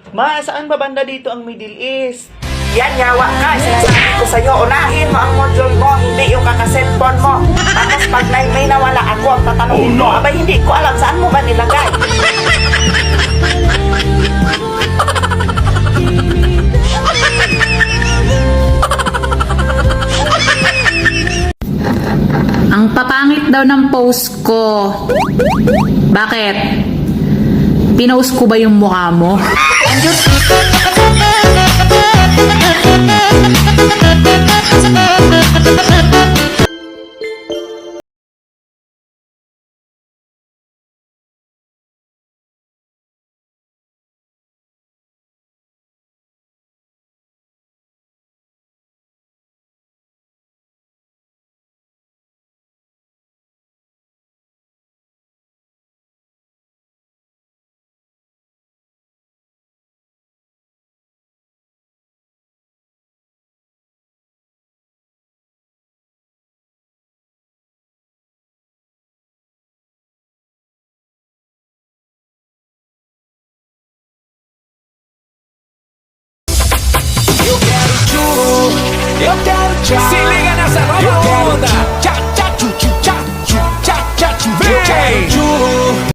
Ma, saan ba banda dito ang Middle East? Yan, yawa ka. Sinasabi ko sa'yo, unahin mo ang module mo, hindi yung kakaselfon mo. Tapos pag may nawala ako, ang tatanungin mo, abay hindi ko alam saan mo ba nilagay. Ang papangit daw ng post ko. Bakit? Pinost ko ba yung mukha mo? Eu quero tchau. Se liga nessa nova onda.